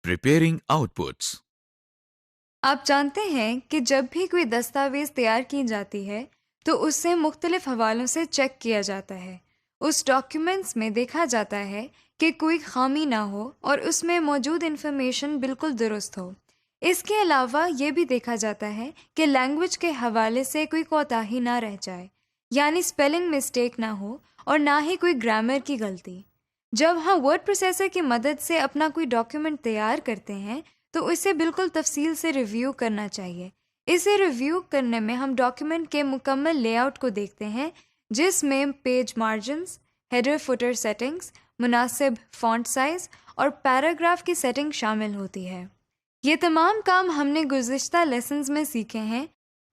Preparing outputs. آپ جانتے ہیں کہ جب بھی کوئی دستاویز تیار کی جاتی ہے تو اسے مختلف حوالوں سے چیک کیا جاتا ہے۔ اس ڈاکیومنٹس میں دیکھا جاتا ہے کہ کوئی خامی نہ ہو اور اس میں موجود انفارمیشن بالکل درست ہو۔ اس کے علاوہ یہ بھی دیکھا جاتا ہے کہ لینگویج کے حوالے سے کوئی کوتاہی نہ رہ جائے، یعنی اسپیلنگ مسٹیک نہ ہو اور نہ ہی کوئی گرامر کی غلطی۔ جب ہم ورڈ پروسیسر کی مدد سے اپنا کوئی ڈاکیومنٹ تیار کرتے ہیں تو اسے بالکل تفصیل سے ریویو کرنا چاہیے۔ اسے ریویو کرنے میں ہم ڈاکیومنٹ کے مکمل لے آؤٹ کو دیکھتے ہیں، جس میں page margins, header footer settings, مناسب فونٹ سائز اور پیراگراف کی سیٹنگ شامل ہوتی ہے۔ یہ تمام کام ہم نے گزشتہ لیسنز میں سیکھے ہیں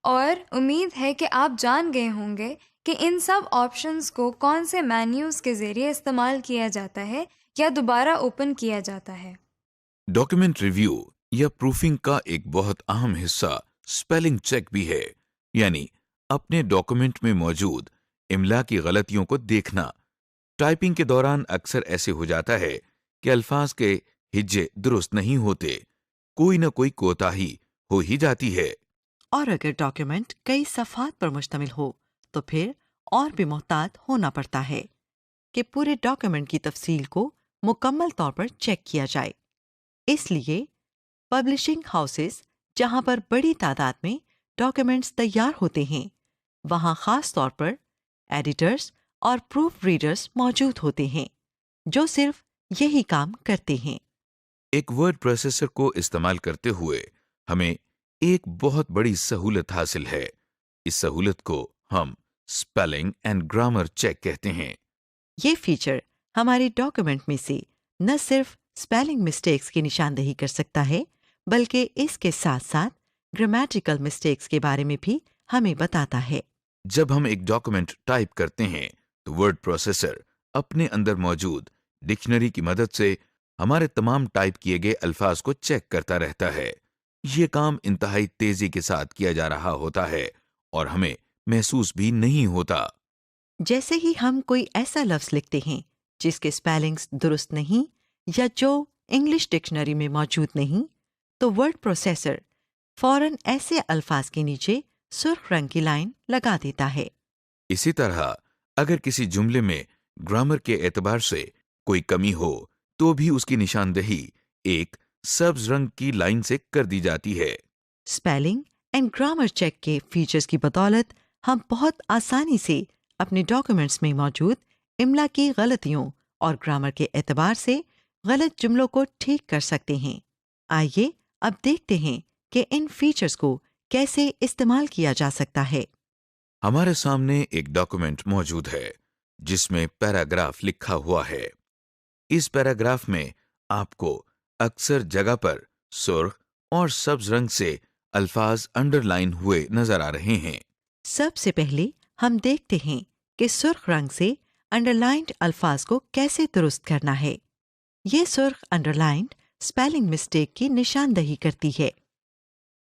اور امید ہے کہ آپ جان گئے ہوں گے کہ ان سب آپشنز کو کون سے مینیوز کے ذریعے استعمال کیا جاتا ہے یا دوبارہ اوپن کیا جاتا ہے۔ ڈاکیومنٹ ریویو یا پروفنگ کا ایک بہت اہم حصہ اسپیلنگ چیک بھی ہے، یعنی اپنے ڈاکیومنٹ میں موجود املا کی غلطیوں کو دیکھنا۔ ٹائپنگ کے دوران اکثر ایسے ہو جاتا ہے کہ الفاظ کے ہجے درست نہیں ہوتے، کوئی نہ کوئی کوتاہی ہو ہی جاتی ہے۔ اور اگر ڈاکیومنٹ کئی صفحات پر مشتمل ہو تو پھر اور بھی محتاط ہونا پڑتا ہے کہ پورے ڈاکیومنٹ کی تفصیل کو مکمل طور پر چیک کیا جائے۔ اس لیے پبلشنگ ہاؤسز جہاں پر بڑی تعداد میں ڈاکیومنٹس تیار ہوتے ہیں، وہاں خاص طور پر ایڈیٹرز اور پروف ریڈرز موجود ہوتے ہیں جو صرف یہی کام کرتے ہیں۔ ایک ورڈ پروسیسر کو استعمال کرتے ہوئے ہمیں ایک بہت بڑی سہولت حاصل ہے۔ اس سہولت کو ہم اسپیلنگ اینڈ گرامر چیک کہتے ہیں۔ یہ فیچر ہمارے ڈاکیومنٹ میں سے نہ صرف اسپیلنگ مسٹیکس کی نشاندہی کر سکتا ہے بلکہ اس کے ساتھ ساتھ گرامیٹیکل مسٹیکس کے بارے میں بھی ہمیں بتاتا ہے۔ جب ہم ایک ڈاکیومنٹ ٹائپ کرتے ہیں تو ورڈ پروسیسر اپنے اندر موجود ڈکشنری کی مدد سے ہمارے تمام ٹائپ کیے گئے الفاظ کو چیک کرتا رہتا ہے۔ یہ کام انتہائی تیزی کے ساتھ کیا جا رہا ہوتا ہے اور ہمیں محسوس بھی نہیں ہوتا۔ جیسے ہی ہم کوئی ایسا لفظ لکھتے ہیں جس کے اسپیلنگز درست نہیں یا جو انگلش ڈکشنری میں موجود نہیں، تو ورڈ پروسیسر فوراً ایسے الفاظ کے نیچے سرخ رنگ کی لائن لگا دیتا ہے۔ اسی طرح اگر کسی جملے میں گرامر کے اعتبار سے کوئی کمی ہو تو بھی اس کی نشاندہی ایک سبز رنگ کی لائن سے کر دی جاتی ہے۔ اسپیلنگ اینڈ گرامر چیک کے فیچرز کی بدولت ہم بہت آسانی سے اپنے ڈاکیومنٹس میں موجود املا کی غلطیوں اور گرامر کے اعتبار سے غلط جملوں کو ٹھیک کر سکتے ہیں۔ آئیے اب دیکھتے ہیں کہ ان فیچرز کو کیسے استعمال کیا جا سکتا ہے۔ ہمارے سامنے ایک ڈاکیومنٹ موجود ہے جس میں پیراگراف لکھا ہوا ہے۔ اس پیراگراف میں آپ کو اکثر جگہ پر سرخ اور سبز رنگ سے الفاظ انڈر لائن ہوئے نظر آ رہے ہیں۔ سب سے پہلے ہم دیکھتے ہیں کہ سرخ رنگ سے انڈر لائنڈ الفاظ کو کیسے درست کرنا ہے۔ یہ سرخ انڈر لائنڈ اسپیلنگ مسٹیک کی نشاندہی کرتی ہے۔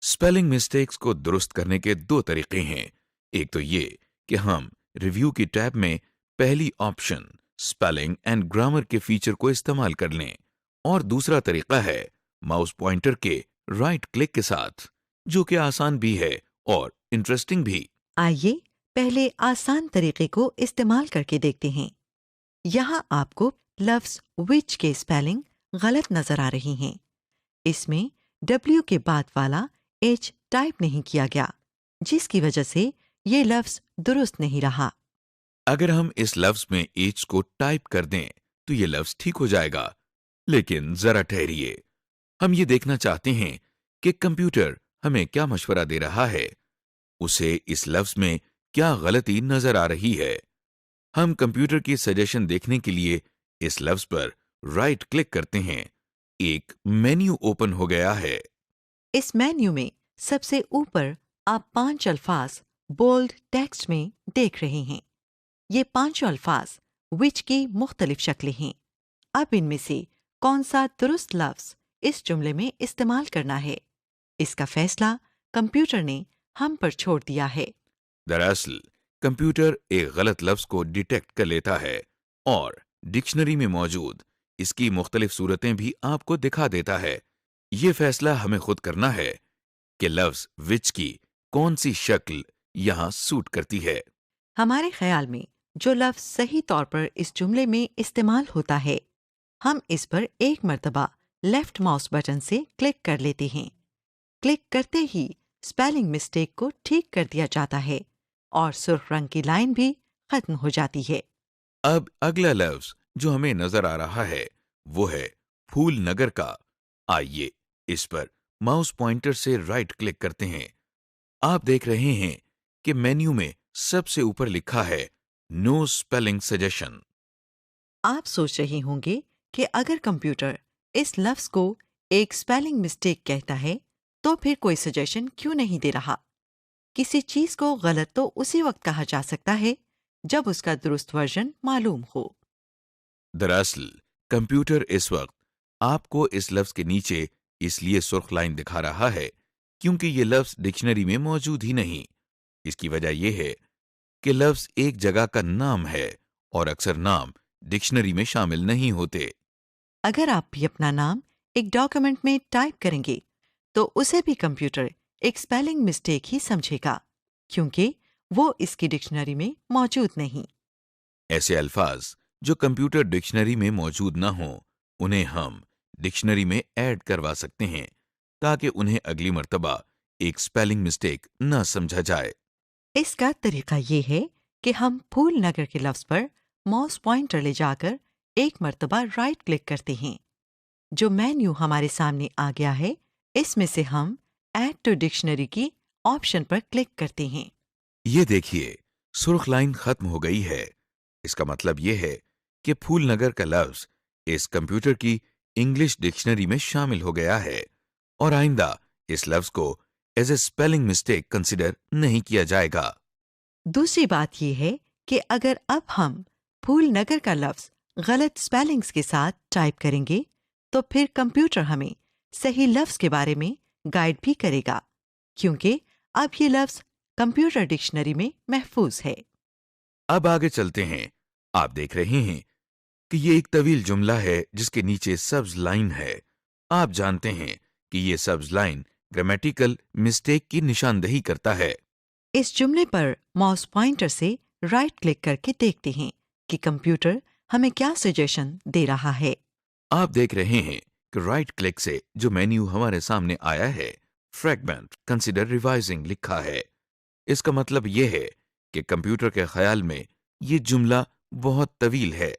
اسپیلنگ مسٹیکس کو درست کرنے کے دو طریقے ہیں۔ ایک تو یہ کہ ہم ریویو کی ٹیب میں پہلی آپشن اسپیلنگ اینڈ گرامر کے فیچر کو استعمال کر لیں، اور دوسرا طریقہ ہے ماؤس پوائنٹر کے رائٹ کلک کے ساتھ، جو کہ آسان بھی ہے اور انٹرسٹنگ بھی۔ آئیے پہلے آسان طریقے کو استعمال کر کے دیکھتے ہیں۔ یہاں آپ کو لفظ وچ کے اسپیلنگ غلط نظر آ رہی ہیں۔ اس میں ڈبلیو کے بعد والا ایچ ٹائپ نہیں کیا گیا، جس کی وجہ سے یہ لفظ درست نہیں رہا۔ اگر ہم اس لفظ میں ایچ کو ٹائپ کر دیں تو یہ لفظ ٹھیک ہو جائے گا، لیکن ذرا ٹھہریے، ہم یہ دیکھنا چاہتے ہیں کہ کمپیوٹر ہمیں کیا مشورہ دے رہا ہے، اسے اس لفظ میں کیا غلطی نظر آ رہی ہے۔ ہم کمپیوٹر کی سجیشن دیکھنے کے لیے اس لفظ پر رائٹ کلک کرتے ہیں۔ ایک مینیو اوپن ہو گیا ہے۔ اس مینیو میں سب سے اوپر آپ 5 الفاظ بولڈ ٹیکسٹ میں دیکھ رہے ہیں۔ یہ 5 الفاظ وچ کی مختلف شکلیں ہیں۔ اب ان میں سے کون سا درست لفظ اس جملے میں استعمال کرنا ہے، اس کا فیصلہ کمپیوٹر نے ہم پر چھوڑ دیا ہے۔ دراصل کمپیوٹر ایک غلط لفظ کو ڈیٹیکٹ کر لیتا ہے اور ڈکشنری میں موجود اس کی مختلف صورتیں بھی آپ کو دکھا دیتا ہے۔ یہ فیصلہ ہمیں خود کرنا ہے کہ لفظ وچ کی کون سی شکل یہاں سوٹ کرتی ہے۔ ہمارے خیال میں جو لفظ صحیح طور پر اس جملے میں استعمال ہوتا ہے، ہم اس پر ایک مرتبہ لیفٹ ماؤس بٹن سے کلک کر لیتے ہیں۔ کلک کرتے ہی اسپیلنگ مسٹیک کو ٹھیک کر دیا جاتا ہے اور سرخ رنگ کی لائن بھی ختم ہو جاتی ہے۔ اب اگلا لفظ جو ہمیں نظر آ رہا ہے وہ ہے پھول نگر کا۔ آئیے اس پر ماؤس پوائنٹر سے رائٹ کلک کرتے ہیں۔ آپ دیکھ رہے ہیں کہ مینیو میں سب سے اوپر لکھا ہے نو اسپیلنگ سجیشن۔ آپ سوچ رہے ہوں گے کہ اگر کمپیوٹر اس لفظ کو ایک اسپیلنگ مسٹیک کہتا ہے تو پھر کوئی سجیشن کیوں نہیں دے رہا؟ کسی چیز کو غلط تو اسی وقت کہا جا سکتا ہے جب اس کا درست ورژن معلوم ہو۔ دراصل کمپیوٹر اس وقت آپ کو اس لفظ کے نیچے اس لیے سرخ لائن دکھا رہا ہے کیونکہ یہ لفظ ڈکشنری میں موجود ہی نہیں۔ اس کی وجہ یہ ہے کہ لفظ ایک جگہ کا نام ہے اور اکثر نام ڈکشنری میں شامل نہیں ہوتے۔ اگر آپ بھی اپنا نام ایک ڈاکیومنٹ میں ٹائپ کریں گے تو اسے بھی کمپیوٹر ایک اسپیلنگ مسٹیک ہی سمجھے گا کیونکہ وہ اس کی ڈکشنری میں موجود نہیں۔ ایسے الفاظ جو کمپیوٹر ڈکشنری میں موجود نہ ہوں انہیں ہم ڈکشنری میں ایڈ کروا سکتے ہیں تاکہ انہیں اگلی مرتبہ ایک اسپیلنگ مسٹیک نہ سمجھا جائے۔ اس کا طریقہ یہ ہے کہ ہم پھول نگر کے لفظ پر ماؤس پوائنٹر لے جا کر ایک مرتبہ رائٹ کلک کرتے ہیں۔ جو مینیو ہمارے سامنے آ گیا ہے اس میں سے ہم ایڈ ٹو ڈکشنری کی آپشن پر کلک کرتے ہیں۔ یہ دیکھیے سرخ لائن ختم ہو گئی ہے۔ اس کا مطلب یہ ہے کہ پھول نگر کا لفظ اس کمپیوٹر کی انگلش ڈکشنری میں شامل ہو گیا ہے اور آئندہ اس لفظ کو as a spelling mistake consider نہیں کیا جائے گا۔ دوسری بات یہ ہے کہ اگر اب ہم پھول نگر کا لفظ غلط اسپیلنگز کے ساتھ ٹائپ کریں گے تو پھر کمپیوٹر ہمیں صحیح لفظ کے بارے میں گائیڈ بھی کرے گا کیونکہ اب یہ لفظ کمپیوٹر ڈکشنری میں محفوظ ہے۔ اب آگے چلتے ہیں۔ آپ دیکھ رہے ہیں کہ یہ ایک طویل جملہ ہے جس کے نیچے سبز لائن ہے۔ آپ جانتے ہیں کہ یہ سبز لائن گرامیٹیکل مسٹیک کی نشاندہی کرتا ہے۔ اس جملے پر ماؤس پوائنٹر سے رائٹ کلک کر کے دیکھتے ہیں کہ کمپیوٹر ہمیں کیا سجیشن دے رہا ہے۔ آپ دیکھ رہے ہیں کہ رائٹ کلک سے جو مینیو ہمارے سامنے آیا ہے فریگمنٹ کنسیڈر ریوائزنگ لکھا ہے۔ اس کا مطلب یہ ہے کہ کمپیوٹر کے خیال میں یہ جملہ بہت طویل ہے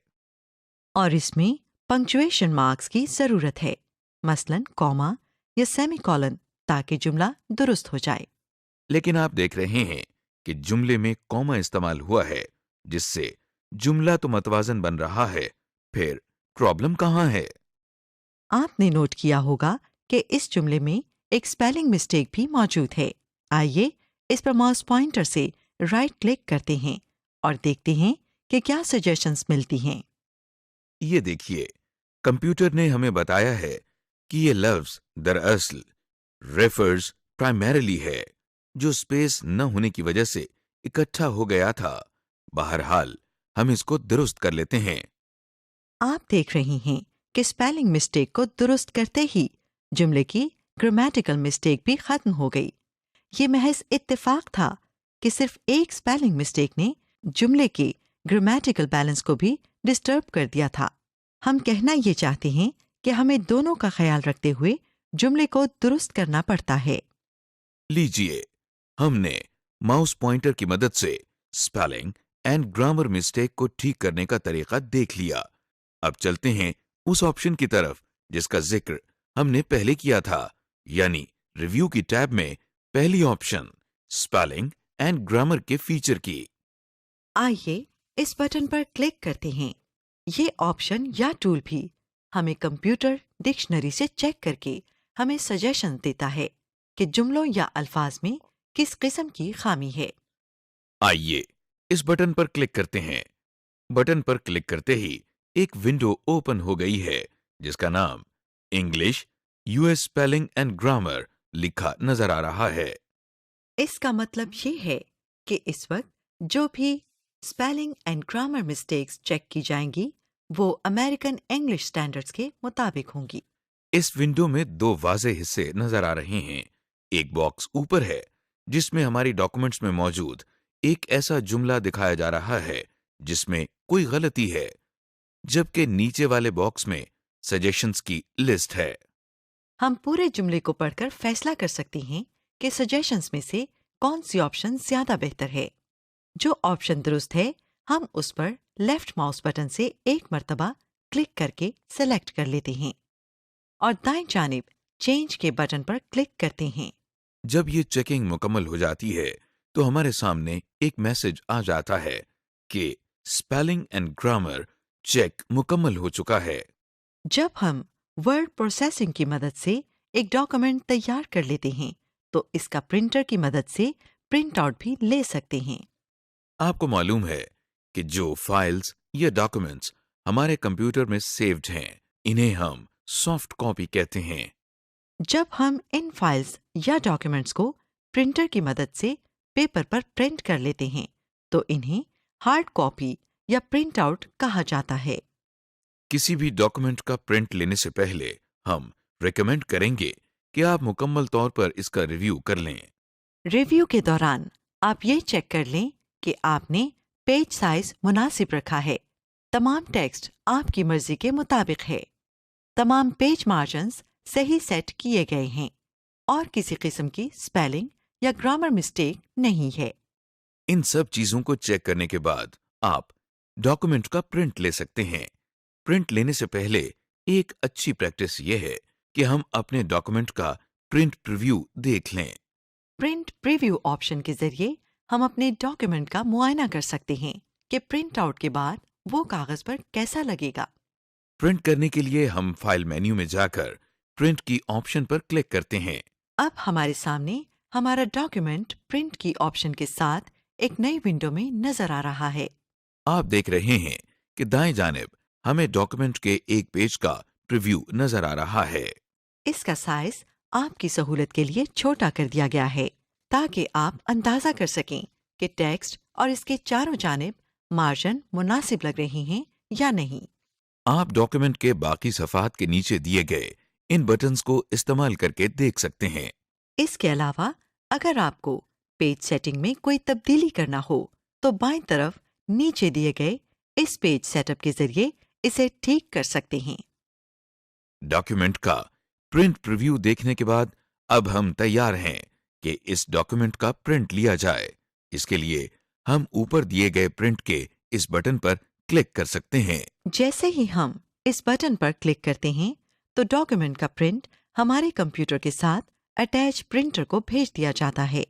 اور اس میں پنکچویشن مارکس کی ضرورت ہے، مثلاً کوما یا سیمی کولن، تاکہ جملہ درست ہو جائے۔ لیکن آپ دیکھ رہے ہیں کہ جملے میں کوما استعمال ہوا ہے جس سے جملہ تو متوازن بن رہا ہے، پھر پرابلم کہاں ہے؟ آپ نے نوٹ کیا ہوگا کہ اس جملے میں ایک اسپیلنگ مسٹیک بھی موجود ہے۔ آئیے اس پر ماؤس پوائنٹر سے رائٹ کلک کرتے ہیں اور دیکھتے ہیں کہ کیا سجیشنز ملتی ہیں۔ یہ دیکھیے کمپیوٹر نے ہمیں بتایا ہے کہ یہ لفظ دراصل ریفرز پرائمریلی ہے جو اسپیس نہ ہونے کی وجہ سے اکٹھا ہو گیا تھا۔ بہرحال ہم اس کو درست کر لیتے ہیں۔ آپ دیکھ رہے ہیں کہ اسپیلنگ مسٹیک کو درست کرتے ہی جملے کی گرامیٹیکل مسٹیک بھی ختم ہو گئی۔ یہ محض اتفاق تھا کہ صرف ایک اسپیلنگ مسٹیک نے جملے کے گرامیٹیکل بیلنس کو بھی ڈسٹرب کر دیا تھا۔ ہم کہنا یہ چاہتے ہیں کہ ہمیں دونوں کا خیال رکھتے ہوئے جملے کو درست کرنا پڑتا ہے۔ لیجئے ہم نے ماؤس پوائنٹر کی مدد سے اسپیلنگ اینڈ گرامر مسٹیک کو ٹھیک کرنے کا طریقہ دیکھ لیا۔ اب چلتے ہیں اس آپشن کی طرف جس کا ذکر ہم نے پہلے کیا تھا، یعنی ریویو کی ٹیب میں پہلی آپشن اسپیلنگ اینڈ گرامر کے فیچر کی۔ آئیے اس بٹن پر کلک کرتے ہیں۔ یہ آپشن یا ٹول بھی ہمیں کمپیوٹر ڈکشنری سے چیک کر کے ہمیں سجیشن دیتا ہے کہ جملوں یا الفاظ میں کس قسم کی خامی ہے۔ آئیے اس بٹن پر کلک کرتے ہیں۔ بٹن پر کلک کرتے ہی ایک ونڈو اوپن ہو گئی ہے جس کا نام English US spelling and grammar لکھا نظر آ رہا ہے۔ اس کا مطلب یہ ہے کہ اس وقت جو بھی spelling and grammar mistakes check کی جائیں گی وہ امریکن انگلش اسٹینڈرڈز کے مطابق ہوں گی۔ اس ونڈو میں دو واضح حصے نظر آ رہے ہیں. ایک باکس اوپر ہے جس میں ہماری ڈاکومنٹس میں موجود ایک ایسا جملہ دکھایا جا رہا ہے جس میں کوئی غلطی ہے، جبکہ نیچے والے باکس میں سجیشنز کی لسٹ ہے. ہم پورے جملے کو پڑھ کر فیصلہ کر سکتے ہیں کہ سجیشنز میں سے کون سی آپشن زیادہ بہتر ہے. جو آپشن درست ہے ہم اس پر لیفٹ ماؤس بٹن سے ایک مرتبہ کلک کر کے سلیکٹ کر لیتے ہیں اور دائیں جانب چینج کے بٹن پر کلک کرتے ہیں. جب یہ چیکنگ مکمل ہو جاتی ہے تو ہمارے سامنے ایک میسج آ جاتا ہے کہ اسپیلنگ اینڈ گرامر چیک مکمل ہو چکا ہے. جب ہم ورڈ پروسیسنگ کی مدد سے ایک ڈاکومنٹ تیار کر لیتے ہیں تو اس کا پرنٹر کی مدد سے پرنٹ آؤٹ بھی لے سکتے ہیں. آپ کو معلوم ہے کہ جو فائلز یا ڈاکومنٹس ہمارے کمپیوٹر میں سیوڈ ہیں انہیں ہم سافٹ کاپی کہتے ہیں. جب ہم ان فائلز یا ڈاکیومنٹس کو پرنٹر کی مدد سے پیپر پر پرنٹ کر لیتے ہیں تو انہیں ہارڈ کاپی یا پرنٹ آؤٹ کہا جاتا ہے. کسی بھی ڈاکومنٹ کا پرنٹ لینے سے پہلے ہم ریکمینڈ کریں گے کہ آپ مکمل طور پر اس کا ریویو کر لیں. ریویو کے دوران آپ یہ چیک کر لیں کہ آپ نے پیج سائز مناسب رکھا ہے، تمام ٹیکسٹ آپ کی مرضی کے مطابق ہے، تمام پیج مارجنز صحیح سیٹ کیے گئے ہیں اور کسی قسم کی اسپیلنگ یا گرامر مسٹیک نہیں ہے. ان سب چیزوں کو چیک کرنے کے بعد آپ ڈاکومنٹ کا پرنٹ لے سکتے ہیں. پرنٹ لینے سے پہلے ایک اچھی پریکٹس یہ ہے کہ ہم اپنے ڈاکومنٹ کا پرنٹ پریویو دیکھ لیں. پرنٹ پریویو آپشن کے ذریعے ہم اپنے ڈاکیومنٹ کا معائنہ کر سکتے ہیں کہ پرنٹ آؤٹ کے بعد وہ کاغذ پر کیسا لگے گا. پرنٹ کرنے کے لیے ہم فائل مینیو میں جا کر پرنٹ کی آپشن پر کلک کرتے ہیں. اب ہمارے سامنے ہمارا ڈاکیومنٹ پرنٹ کی آپشن کے ساتھ ایک نئی ونڈو میں نظر آ رہا ہے. آپ دیکھ رہے ہیں کہ دائیں جانب ہمیں ڈاکومنٹ کے ایک پیج کا پریویو نظر آ رہا ہے. اس کا سائز آپ کی سہولت کے لیے چھوٹا کر دیا گیا ہے تاکہ آپ اندازہ کر سکیں کہ ٹیکسٹ اور اس کے چاروں جانب مارجن مناسب لگ رہے ہیں یا نہیں. آپ ڈاکومنٹ کے باقی صفحات کے نیچے دیے گئے ان بٹنز کو استعمال کر کے دیکھ سکتے ہیں. اس کے علاوہ اگر آپ کو پیج سیٹنگ میں کوئی تبدیلی کرنا ہو تو بائیں طرف نیچے دیے گئے اس پیج سیٹ اپ کے ذریعے اسے ٹھیک کر سکتے ہیں. ڈاکیومنٹ کا پرنٹ پریویو دیکھنے کے بعد اب ہم تیار ہیں کہ اس ڈاکیومنٹ کا پرنٹ لیا جائے. اس کے لیے ہم اوپر دیے گئے پرنٹ کے اس بٹن پر کلک کر سکتے ہیں. جیسے ہی ہم اس بٹن پر کلک کرتے ہیں تو ڈاکیومنٹ کا پرنٹ ہمارے کمپیوٹر کے ساتھ اٹیچ پرنٹر کو بھیج دیا جاتا ہے.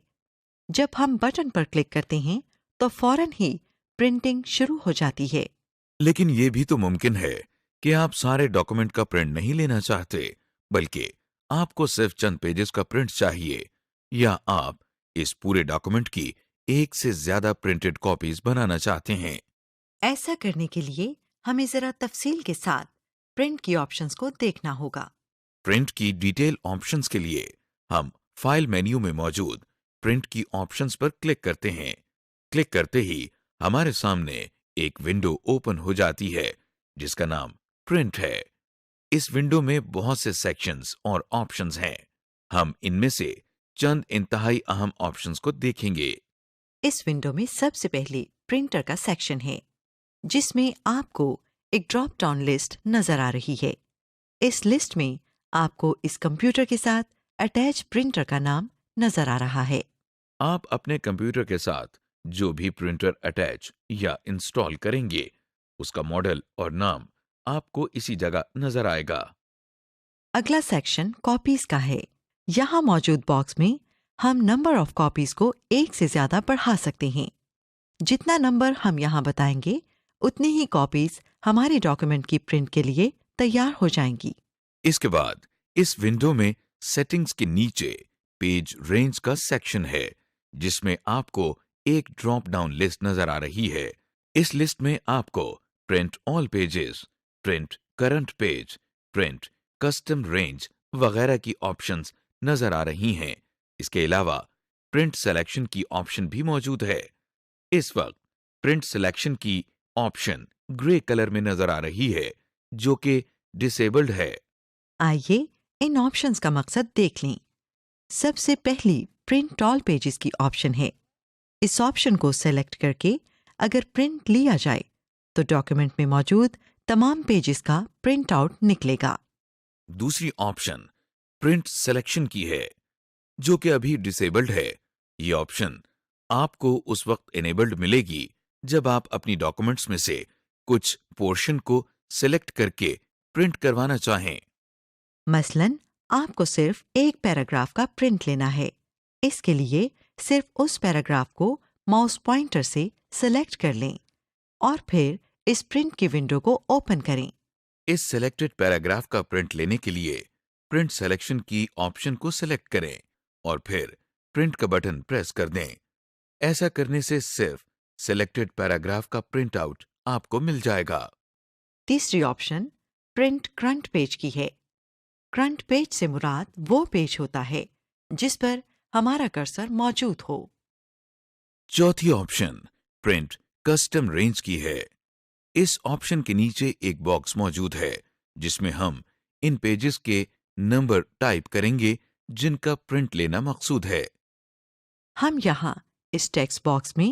جب ہم بٹن پر کلک کرتے ہیں تو فوراً ہی پرنٹنگ شروع ہو جاتی ہے. لیکن یہ بھی تو ممکن ہے کہ آپ سارے ڈاکومنٹ کا پرنٹ نہیں لینا چاہتے بلکہ آپ کو صرف چند پیجز کا پرنٹ چاہیے، یا آپ اس پورے ڈاکومنٹ کی ایک سے زیادہ پرنٹڈ کاپیز بنانا چاہتے ہیں. ایسا کرنے کے لیے ہمیں ذرا تفصیل کے ساتھ پرنٹ کی آپشنز کو دیکھنا ہوگا. پرنٹ کی ڈیٹیل آپشنز کے لیے ہم فائل مینیو میں موجود پرنٹ کی آپشنز پر کلک کرتے ہیں. کلک کرتے ہی ہمارے سامنے ایک ونڈو اوپن ہو جاتی ہے جس کا نام پرنٹ ہے. اس ونڈو میں بہت سے سیکشنز اور آپشنز ہیں. ہم ان میں سے چند انتہائی اہم آپشنز کو دیکھیں گے. اس ونڈو میں سب سے پہلے پرنٹر کا سیکشن ہے جس میں آپ کو ایک ڈراپ ڈاؤن لسٹ نظر آ رہی ہے. اس لسٹ میں آپ کو اس کمپیوٹر کے ساتھ اٹیچ پرنٹر کا نام نظر آ رہا ہے. آپ اپنے کمپیوٹر کے ساتھ جو بھی پرنٹر اٹیچ یا انسٹال کریں گے اس کا ماڈل اور نام آپ کو اسی جگہ نظر آئے گا. اگلا سیکشن کاپیز کا ہے. یہاں موجود باکس میں ہم نمبر آف کاپیز کو ایک سے زیادہ بڑھا سکتے ہیں. جتنا نمبر ہم یہاں بتائیں گے اتنی ہی کاپیز ہمارے ڈاکیومنٹ کی پرنٹ کے لیے تیار ہو جائیں گی. اس کے بعد اس ونڈو میں سیٹنگز کے نیچے پیج رینج کا سیکشن ہے جس میں آپ کو ایک ڈراپ ڈاؤن لسٹ نظر آ رہی ہے. اس لسٹ میں آپ کو print all pages, print current page, print custom range وغیرہ کی آپشنز نظر آ رہی ہیں. اس کے علاوہ پرنٹ سلیکشن کی آپشن بھی موجود ہے. اس وقت پرنٹ سلیکشن کی آپشن گرے کلر میں نظر آ رہی ہے جو کہ ڈسیبلڈ ہے. آئیے ان آپشنز کا مقصد دیکھ لیں۔ سب سے پہلی پرنٹ آل پیجز کی آپشن ہے۔ اس آپشن کو سیلیکٹ کر کے اگر پرنٹ لیا جائے تو ڈاکیومنٹ میں موجود تمام پیجز کا پرنٹ آؤٹ نکلے گا۔ دوسری آپشن پرنٹ سلیکشن کی ہے، جو کہ ابھی ڈسیبلڈ ہے۔ یہ آپشن آپ کو اس وقت انیبلڈ ملے گی جب آپ اپنی ڈاکومنٹس میں سے کچھ پورشن کو سلیکٹ کر کے پرنٹ کروانا چاہیں۔ مثلاً آپ کو صرف ایک پیراگراف کا پرنٹ لینا ہے۔ اس کے لیے صرف اس پیراگراف کو ماؤس پوائنٹر سے سلیکٹ کر لیں اور پھر اس پرنٹ کی ونڈو کو اوپن کریں۔ اس سلیکٹڈ پیراگراف کا پرنٹ لینے کے لیے پرنٹ سلیکشن کی آپشن کو سلیکٹ کریں اور پھر پرنٹ کا بٹن پریس کر دیں۔ ایسا کرنے سے صرف سلیکٹڈ پیراگراف کا پرنٹ آؤٹ آپ کو مل جائے گا۔ تیسری آپشن پرنٹ کرنٹ پیج کی ہے۔ کرنٹ پیج سے مراد وہ پیج ہوتا ہے جس پر ہمارا کرسر موجود ہو۔ چوتھی آپشن پرنٹ کسٹم رینج کی ہے۔ اس آپشن کے نیچے ایک باکس موجود ہے جس میں ہم ان پیجز کے نمبر ٹائپ کریں گے جن کا پرنٹ لینا مقصود ہے۔ ہم یہاں اس ٹیکسٹ باکس میں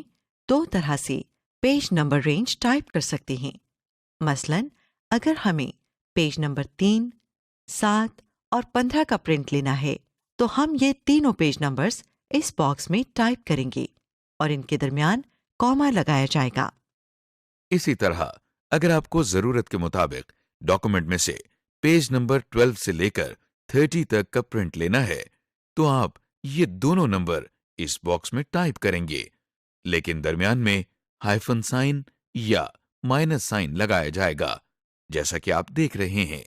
دو طرح سے پیج نمبر رینج ٹائپ کر سکتے ہیں۔ مثلاً اگر ہمیں پیج نمبر 3، 7 اور 15 کا پرنٹ لینا ہے تو ہم یہ تینوں پیج نمبرز اس باکس میں ٹائپ کریں گے اور ان کے درمیان کوما لگایا جائے گا۔ اسی طرح اگر آپ کو ضرورت کے مطابق ڈاکومنٹ میں سے پیج نمبر 12 سے لے کر 30 تک کا پرنٹ لینا ہے تو آپ یہ دونوں نمبر اس باکس میں ٹائپ کریں گے، لیکن درمیان میں ہائفن سائن یا مائنس سائن لگایا جائے گا، جیسا کہ آپ دیکھ رہے ہیں۔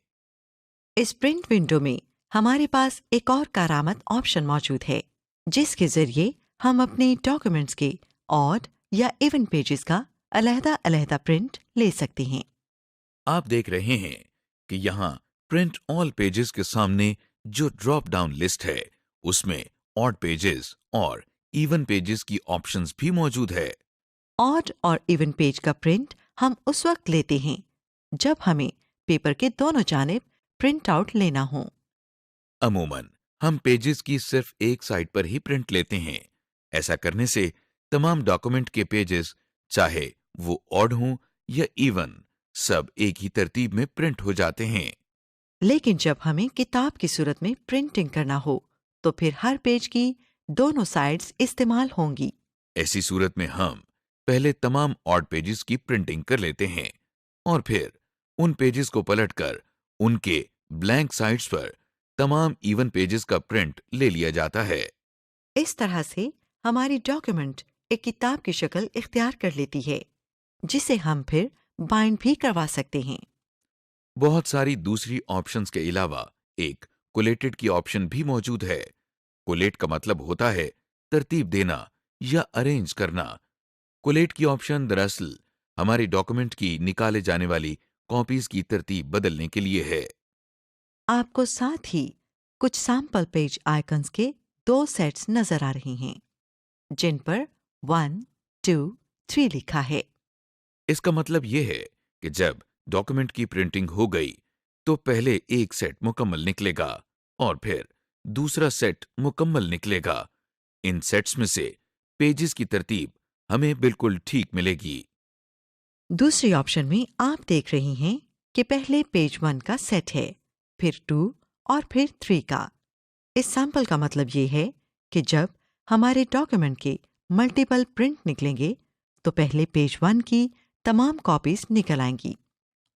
اس پرنٹ ونڈو میں ہمارے پاس ایک اور کارآمد آپشن موجود ہے جس کے ذریعے ہم اپنے ڈاکیومنٹس کے آڈ یا ایون پیجز کا علیحدہ علیحدہ پرنٹ لے سکتے ہیں۔ آپ دیکھ رہے ہیں کہ یہاں پرنٹ آل پیجز کے سامنے جو ڈراپ ڈاؤن لسٹ ہے اس میں آڈ پیجز اور ایون پیجز کی آپشنز بھی موجود ہے۔ آڈ اور ایون پیج کا پرنٹ ہم اس وقت لیتے ہیں جب ہمیں پیپر کے دونوں جانب پرنٹ آؤٹ لینا ہو۔ عموماً ہم پیجز کی صرف ایک سائڈ پر ہی پرنٹ لیتے ہیں۔ ایسا کرنے سے تمام ڈاکومنٹ کے پیجز چاہے وہ آڈ ہوں یا ایون سب ایک ہی ترتیب میں پرنٹ ہو جاتے ہیں۔ لیکن جب ہمیں کتاب کی صورت میں پرنٹنگ کرنا ہو تو پھر ہر پیج کی دونوں سائڈز استعمال ہوں گی۔ ایسی صورت میں ہم پہلے تمام آڈ پیجز کی پرنٹنگ کر لیتے ہیں اور پھر ان پیجز کو پلٹ کر ان کے بلینک سائڈز پر تمام ایون پیجز کا پرنٹ لے لیا جاتا ہے۔ اس طرح سے ہماری ڈاکیومنٹ ایک کتاب کی شکل اختیار کر لیتی ہے جسے ہم پھر بائنڈ بھی کروا سکتے ہیں۔ بہت ساری دوسری آپشنز کے علاوہ ایک کولیٹڈ کی آپشن بھی موجود ہے۔ کولیٹ کا مطلب ہوتا ہے ترتیب دینا یا ارینج کرنا۔ کولیٹ کی آپشن دراصل ہماری ڈاکومنٹ کی نکالے جانے والی کاپیز کی ترتیب بدلنے کے لیے ہے۔ آپ کو ساتھ ہی کچھ سیمپل پیج آئیکنز کے 2 سیٹس نظر آ رہے ہیں جن پر 1، 2، 3 لکھا ہے۔ اس کا مطلب یہ ہے کہ جب ڈاکومنٹ کی پرنٹنگ ہو گئی تو پہلے ایک سیٹ مکمل نکلے گا اور پھر دوسرا سیٹ مکمل نکلے گا۔ ان سیٹس میں سے پیجز کی ترتیب ہمیں بالکل ٹھیک ملے گی۔ دوسری آپشن میں آپ دیکھ رہی ہیں کہ پہلے پیج 1 کا سیٹ ہے، پھر 2 اور پھر 3 کا۔ اس سیمپل کا مطلب یہ ہے کہ جب ہمارے ڈاکیومنٹ کے ملٹیپل پرنٹ نکلیں گے تو پہلے پیج 1 کی تمام کاپیز نکل آئیں گی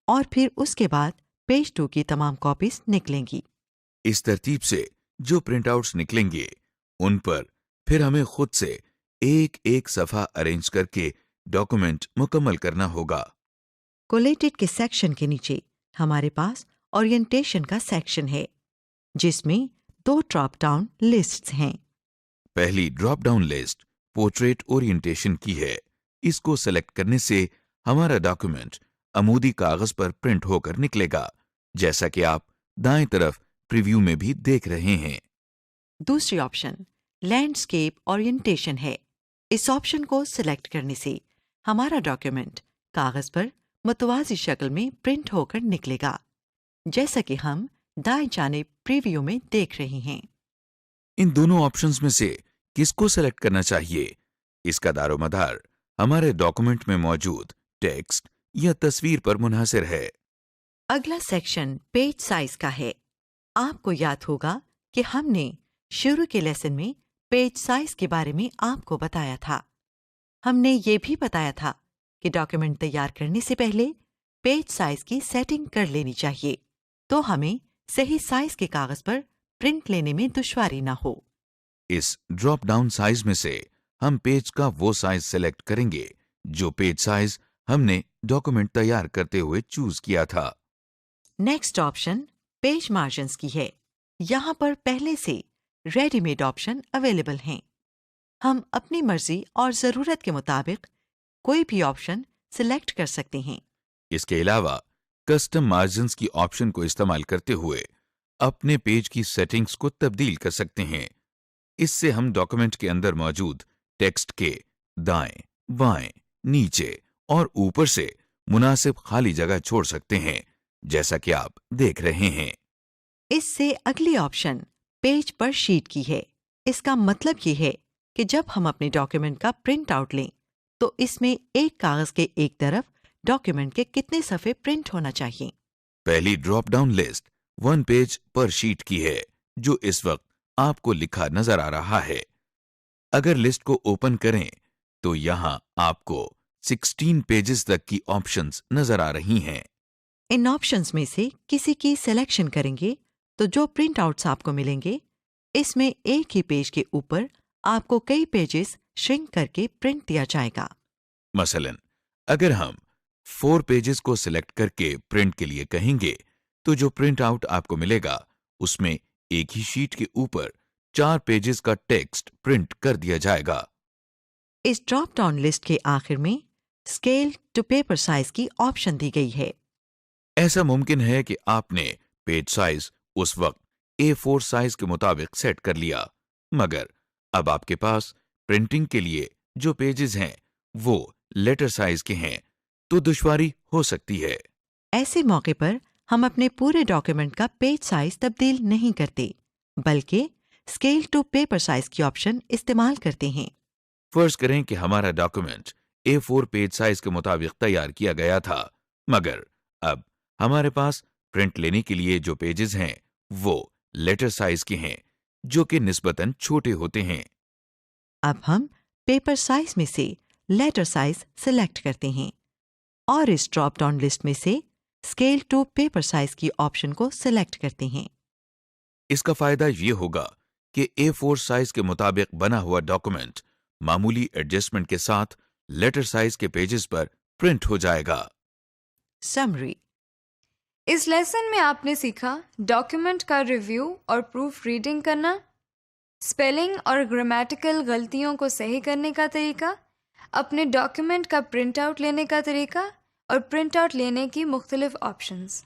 اور پھر اس کے بعد پیج 2 کی تمام کاپیز نکلیں گی۔ اس ترتیب سے جو پرنٹ آؤٹس نکلیں گے ان پر پھر ہمیں خود سے ایک ایک صفحہ ارینج کر کے ڈاکومنٹ مکمل کرنا ہوگا۔ کولیٹڈ کے سیکشن کے نیچے ہمارے پاس اورینٹیشن کا سیکشن ہے جس میں 2 ڈراپ ڈاؤن لسٹس ہیں۔ پہلی drop down list portrait orientation کی ہے۔ اس کو سلیکٹ کرنے سے ہمارا ڈاکومنٹ عمودی کاغذ پر پرنٹ ہو کر نکلے گا، جیسا کہ آپ دائیں طرف پریویو میں بھی دیکھ رہے ہیں۔ دوسری آپشن لینڈسکیپ اورینٹیشن ہے۔ اس آپشن کو سلیکٹ کرنے سے ہمارا ڈاکیومنٹ کاغذ پر متوازی شکل میں پرنٹ ہو کر نکلے گا، جیسا کہ ہم دائیں جانب پریویو میں دیکھ رہے ہیں۔ ان دونوں آپشنز میں سے کس کو سلیکٹ کرنا چاہیے؟ اس کا دار و مدار ہمارے ڈاکومنٹ میں موجود ٹیکسٹ یا تصویر پر منحصر ہے۔ اگلا سیکشن پیج سائز کا ہے۔ آپ کو یاد ہوگا کہ ہم نے شروع کے لیسن میں پیج سائز کے بارے میں آپ کو بتایا تھا۔ ہم نے یہ بھی بتایا تھا کہ ڈاکیومنٹ تیار کرنے سے پہلے پیج سائز کی سیٹنگ کر لینی چاہیے تو ہمیں صحیح سائز کے کاغذ پر پرنٹ لینے میں دشواری نہ ہو۔ اس ڈراپ ڈاؤن سائز میں سے ہم پیج کا وہ سائز سلیکٹ کریں گے جو پیج سائز ہم نے ڈاکومنٹ تیار کرتے ہوئے چوز کیا تھا۔ نیکسٹ آپشن پیج مارجنز کی ہے۔ یہاں پر پہلے سے ریڈی میڈ آپشن اویلیبل ہیں۔ ہم اپنی مرضی اور ضرورت کے مطابق کوئی بھی آپشن سلیکٹ کر سکتے ہیں۔ اس کے علاوہ کسٹم مارجنز کی آپشن کو استعمال کرتے ہوئے اپنے پیج کی سیٹنگز کو تبدیل کر سکتے ہیں۔ اس سے ہم ڈاکومنٹ کے اندر موجود ٹیکسٹ کے دائیں، بائیں، نیچے اور اوپر سے مناسب خالی جگہ چھوڑ سکتے ہیں، جیسا کہ آپ دیکھ رہے ہیں۔ اس سے اگلی آپشن پیج پر شیٹ کی ہے۔ اس کا مطلب یہ ہے کہ جب ہم اپنے ڈاکیومنٹ کا پرنٹ آؤٹ لیں تو اس میں ایک کاغذ کے ایک طرف ڈاکیومنٹ کے کتنے صفحے پرنٹ ہونا چاہیے۔ پہلی ڈراپ ڈاؤن لسٹ 1 پیج پر شیٹ کی ہے، جو اس وقت آپ کو لکھا نظر آ رہا ہے۔ اگر لسٹ کو اوپن کریں تو یہاں آپ کو 16 پیجز تک کی آپشنز نظر آ رہی ہیں۔ ان آپشنز میں سے کسی کی سلیکشن کریں گے تو جو پرنٹ آؤٹس آپ کو ملیں گے اس میں ایک ہی پیج کے اوپر آپ کو کئی پیجز شرنک کر کے پرنٹ دیا جائے گا۔ مثلاً اگر ہم 4 پیجز کو سلیکٹ کر کے پرنٹ کے لیے کہیں گے تو جو پرنٹ آؤٹ آپ کو ملے گا اس میں ایک ہی شیٹ کے اوپر 4 پیجز کا ٹیکسٹ پرنٹ کر دیا جائے گا۔ اس ڈراپ ڈاؤن لسٹ کے آخر میں اسکیل ٹو پیپر سائز کی آپشن دی گئی ہے۔ ایسا ممکن ہے کہ آپ نے پیج سائز اس وقت A4 سائز کے مطابق سیٹ کر لیا، مگر اب آپ کے پاس پرنٹنگ کے لیے جو پیجز ہیں وہ لیٹر سائز کے ہیں، تو دشواری ہو سکتی ہے۔ ایسے موقع پر ہم اپنے پورے ڈاکیومنٹ کا پیج سائز تبدیل نہیں کرتے بلکہ اسکیل ٹو پیپر سائز کی آپشن استعمال کرتے ہیں۔ فرض کریں کہ ہمارا ڈاکومنٹ A4 پیج سائز کے مطابق تیار کیا گیا تھا، مگر اب ہمارے پاس پرنٹ لینے کے لیے جو پیجز ہیں وہ لیٹر سائز کے ہیں، جو کہ نسبتاً چھوٹے ہوتے ہیں۔ اب ہم پیپر سائز میں سے لیٹر سائز سلیکٹ کرتے ہیں اور اس ڈراپ ڈاؤن لسٹ میں سے اسکیل ٹو پیپر سائز کی آپشن کو سلیکٹ کرتے ہیں۔ اس کا فائدہ یہ ہوگا کہ A4 سائز کے مطابق بنا ہوا ڈاکومنٹ معمولی ایڈجسٹمنٹ کے ساتھ لیٹر سائز کے پیجز پر پرنٹ ہو جائے گا۔ سمری۔ اس لیسن میں آپ نے سیکھا ڈاکیومنٹ کا ریویو اور پروف ریڈنگ کرنا، اسپیلنگ اور گرامیٹیکل غلطیوں کو صحیح کرنے کا طریقہ، اپنے ڈاکیومنٹ کا پرنٹ آؤٹ لینے کا طریقہ اور پرنٹ آؤٹ لینے کی مختلف آپشنز۔